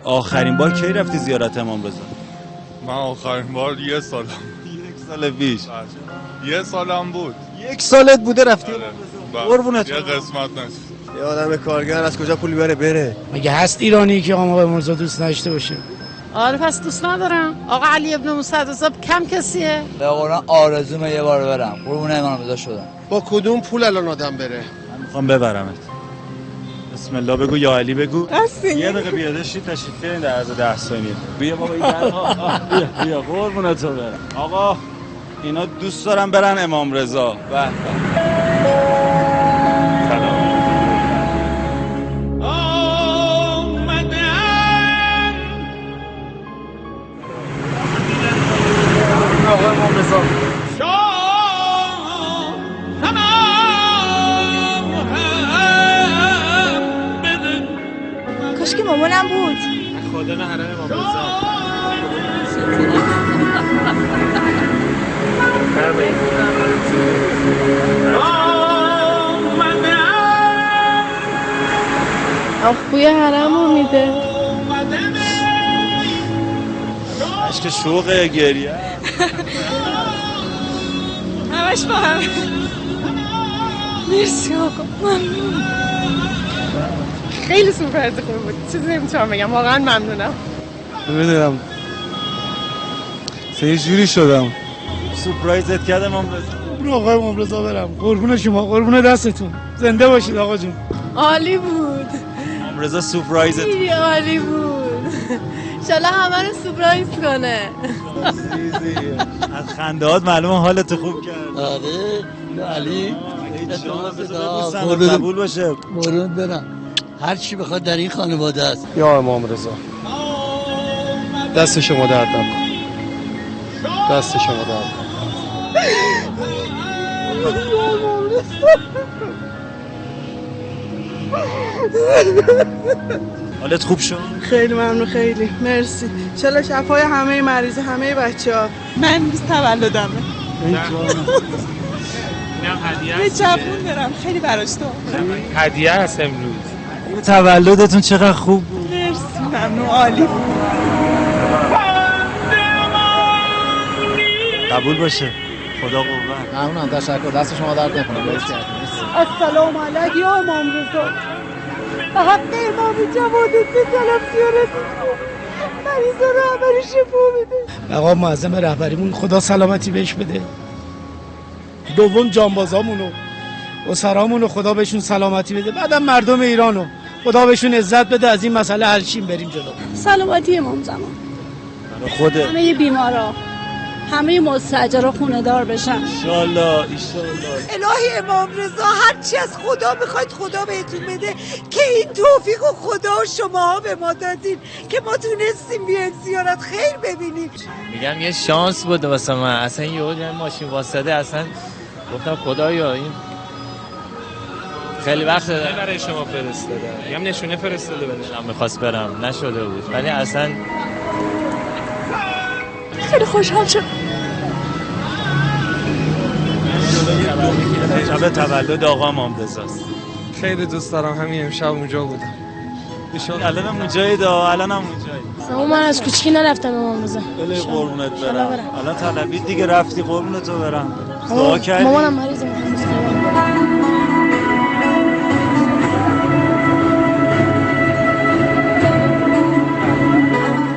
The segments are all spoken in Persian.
آخرین بار کی رفتی زیارت امام رضا؟ من آخرین بار یه سالم. یک سال پیش. یه سالم بود. یک سالت بوده رفتی امام رضا؟ قربونت. یه قسمت نشد. یه آدم کارگر از کجا پول بره؟ مگه هست ایرانی که آقا مرزا دوست نداشته باشه؟ آره پس دوست ندارم. آقا علی ابن موسی رضا کم کسیه. به قرآن آرزومه یه بار برم. قربون امام رضا شدم. با کدوم پول الان آدم بره؟ من میخوام ببرمت. بسم الله بگو یا علی بگو. یه دقیقه بیاده شی تشریف بیارین در عرض 10 ثانیه. بیا بابا این بیا قربونت تو برم. آقا اینا دوست دارن برن امام رضا. به کاش که مامانم بود. خادم حرم امام رضا. بوی حرمو میده. عشق شوق گریه. همش با هم. مرسی آقا. ممنون. خیلی سورپرایز خوب بود. چیزی نمیتونم بگم. واقعا ممنونم. نمیدونم یه جوری شدم. سورپرایزت کرد امام رضا. آقا امام رضا برم. قربون شما، قربون دستتون. زنده باشید آقا جون. عالی بود. امام رضا سورپرایزت. خیلی عالی بود. انشالله همه رو سورپرایز کنه. از خندهات معلومه حالت خوب کرد. آره علی قبول باشه. قربون برم. هر چی بخواد در این خانواده است. یا امام رضا دست شما درد نکنه. دست شما درد حالت خوب شد؟ خیلی ممنون، خیلی مرسی. انشالله شفای همه مریض، همه بچه‌ها. من امروز تولدمه. یه جوون دارم، خیلی براش تو. هدیه هست امروز. تولدتون چقدر خوب بود. مرسی، ممنون، عالی بود. قبول باشه. خدا قوت. ممنونم، تشکر. دست شما درد نکنه. السلام علیک یا امام رضا. به حق امام جوادت بسلام زیارتتون. مریضا رو همه شفا بده. آقا معظم رهبریمون خدا سلامتی بهش بده. دوم جانبازامونو اسرامونو خدا بهشون سلامتی بده. بعدم مردم ایرانو خدا بهشون عزت بده. از این مسئله حل شیم بریم جلو. سلامتی امام زمان. خوده. همه بیمارا، همه مستاجرها خونه دار بشن. انشالله. الهی امام رضا هرچی از خدا میخواید خدا بهتون بده که این توفیق و خدا و شما به ما دادین که ما تونستیم بیایم زیارت خیر ببینیم. میگم یه شانس بود واسه من. اصلا یه ماشین واسطه اصلا گفتم خدایا این خیلی وقت برای شما فرستاده. میگم نشونه فرستاده بهشم می‌خواست برم نشده بود. ولی اصلا خیلی خوشحال شدم. شب تولد آقا امام رضاست. خیلی دوست دارم همین امشب اونجا بودم. الانم اونجایی دا. الانم اونجایی. من از کوچیکی نرفتم امام رضا. بله قربونت برم. الان طلبی دیگه رفتی قربونت تو برم. دعا کردی؟ مامانم مریضه.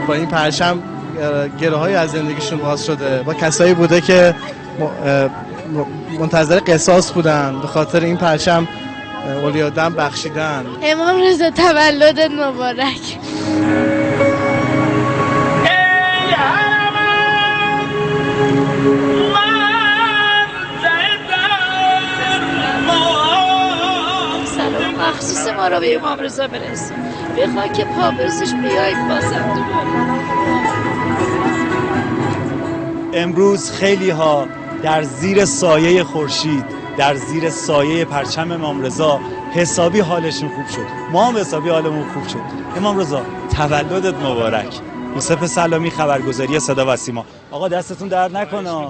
با این پرچم گره‌های از زندگیشون باز شده. با کسایی بوده که منتظر قصاص بودن، به خاطر این پرچم اولیاء دم بخشیدن. امام رضا تولدت مبارک. سلام مخصوص ما رو به امام رضا برسون. بخواه که پابرسش بیایید بازم دوباره. امروز خیلی ها در زیر سایه خورشید، در زیر سایه پرچم امام رضا حسابی حالشون خوب شد. ما هم حسابی حالمون خوب شد. امام رضا تولدت مبارک. یوسف سلامی، خبرگزاری صدا و سیما. آقا دستتون درد نکنه.